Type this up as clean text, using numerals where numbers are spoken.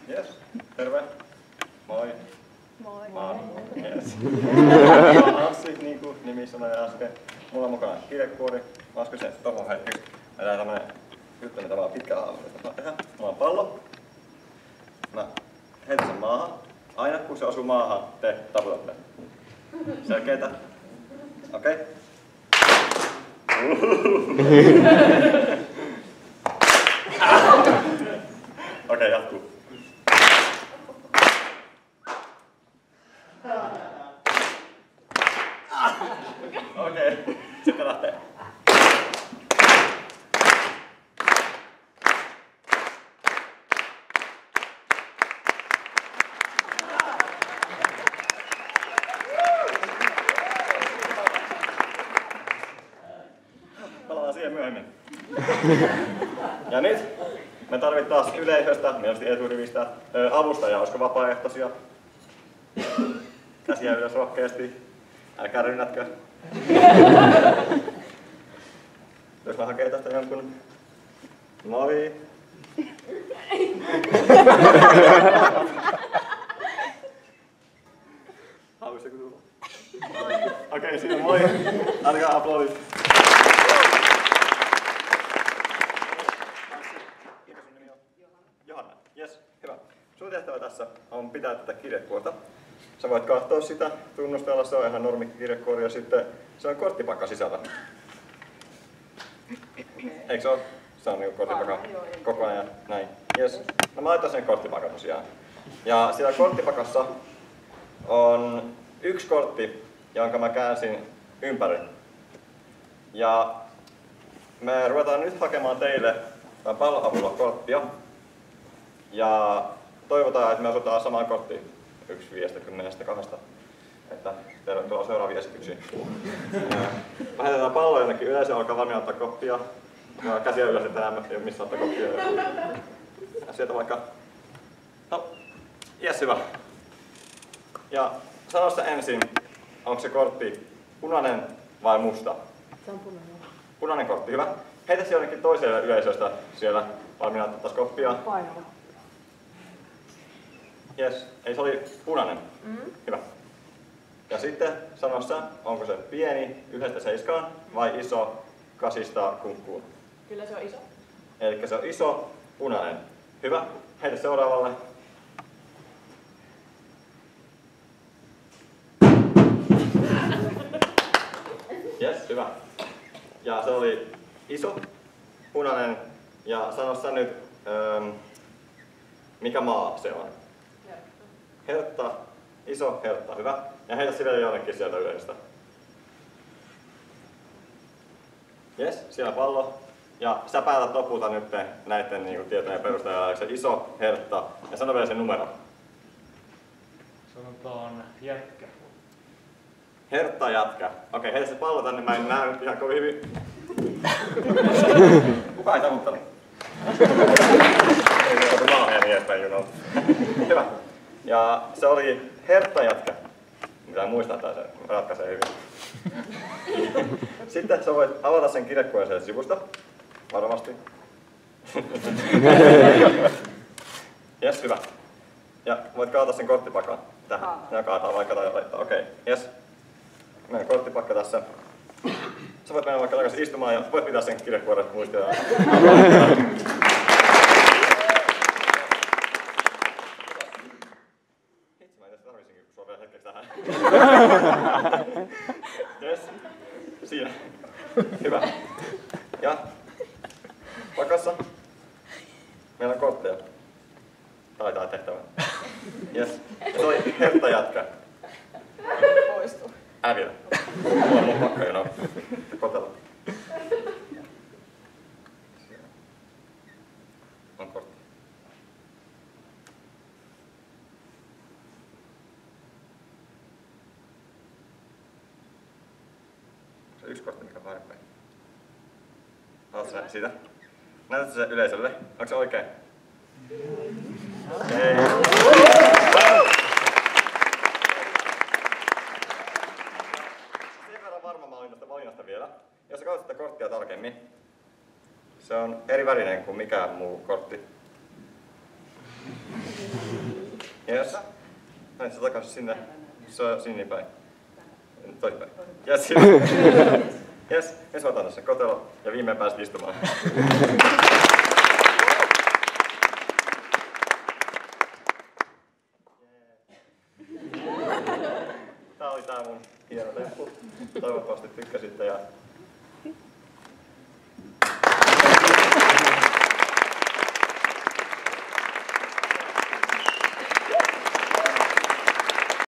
Yes. Terve. Moi. Moi. Yes. Mä oon Anssi, niin kuin nimi sanoi äsken. Mulla on mukana kirjekuori. Mä oon kysynyt tohon hetkeksi. Mä tehdään tämmönen juttu, mitä mä oon pitkällä aamulla tehdä. Mulla on pallo. Mä heitän sen maahan. Aina kun se osuu maahan, te taputatte. Selkeetä? Okei. Okay. Okei, jatkuu. Okei, sitten lähtee. Palataan siihen myöhemmin. Ja nyt me tarvitaan taas yleisöstä, mielestäni eturivistä, avustajaa. Olisiko vapaaehtoisia? Käsiä ylös rohkeasti. Älkää rynnätkö. Jos mä hakee tästä jonkun. Moi. Haluaisitko tulla? Okei, siinä moi. Älkää aplodit. Johanna, jes, hyvä. Sun tehtävä tässä on pitää tätä kirjekuorta. Sä voit katsoa sitä, tunnustella, se on ihan normi kirjekuori ja sitten se on korttipakka sisällä. Eikö se ole? Se on niinku korttipakka koko ajan, näin. Jes. No mä laitan sen korttipakan tosiaan. Ja siellä korttipakassa on yksi kortti, jonka mä käänsin ympäri. Ja me ruvetaan nyt hakemaan teille tämän pallon avulla korttia. Ja toivotaan, että me osutaan samaan korttiin 1/52. Että tervetuloa seuraaviin esityksiin. Lähetetään pallo jonnekin yleisöön, olkaa valmiina ottaa koppia. Käsiä ylös, että enää ei ole missä ottaa koppia. Ja sieltä vaikka... No, jes, hyvä. Ja sano se ensin, onko se kortti punainen vai musta? Se on punainen. Punainen kortti, hyvä. Heitä se jonnekin toiselle yleisöstä siellä valmiina ottaa koppia. Painava. Jes, ei se oli punainen. Hyvä. Ja sitten sano sä, onko se pieni 1-7 vai iso 8-kunkkuun? Kyllä se on iso. Eli se on iso, punainen. Hyvä. Heitä seuraavalle. Jes, hyvä. Ja se oli iso, punainen. Ja sano sä nyt, mikä maa se on? Hertta, iso hertta, hyvä. Ja heitä se vielä jonnekin sieltä yleistä. Jes, siellä pallo. Ja sä päätät lopulta nyt näiden niin tietojen perusteella, eli se iso hertta. Ja sano vielä sen numero. Sanotaan jätkä. Hertta jätkä. Okei, heitä se pallo tänne, mä en näe nyt ihan kovin hyvin. Kuka ei tavuttanut? Ei tuota maahan miestä, you know. Hyvä. Ja se oli hertta jätkä. Mitä muistaa, että se ratkaisee hyvin. Sitten sä voit avata sen kirjekuoren sieltä sivusta. Varmasti. Jes, hyvä. Ja voit kaataa sen korttipakan tähän. Ja kaataa vaikka tai laittaa. Okei, jes. Meidän korttipakka tässä. Sä voit mennä vaikka takaisin istumaan ja voit pitää sen kirjekuoren muistia. Yes. Siinä. Hyvä. Ja pakassa meillä on kortteja. Taitaa tehtävä. Yes. Se oli hertta jätkä. Poistuu. Vielä. Mulla on mun pakka jo, no. Kotella. On kortti. Se yksi kortti, mikä on väärinpäin. Haluatko sä sitä? Näytätkö se yleisölle? Onko se oikein? Okei. Sen verran varma mä olin tästä valinnasta vielä. Jos sä katsot sitä korttia tarkemmin, se on eri värinen kuin mikään muu kortti. Yes. Näin se takaisin sinne. Se on sinne päin. Toisinpäin. Yes. Yes. Nyt mä otan tässä kotelo ja viimein pääsit istumaan. Tää oli tää mun hieno temppu. Toivottavasti tykkäsitte ja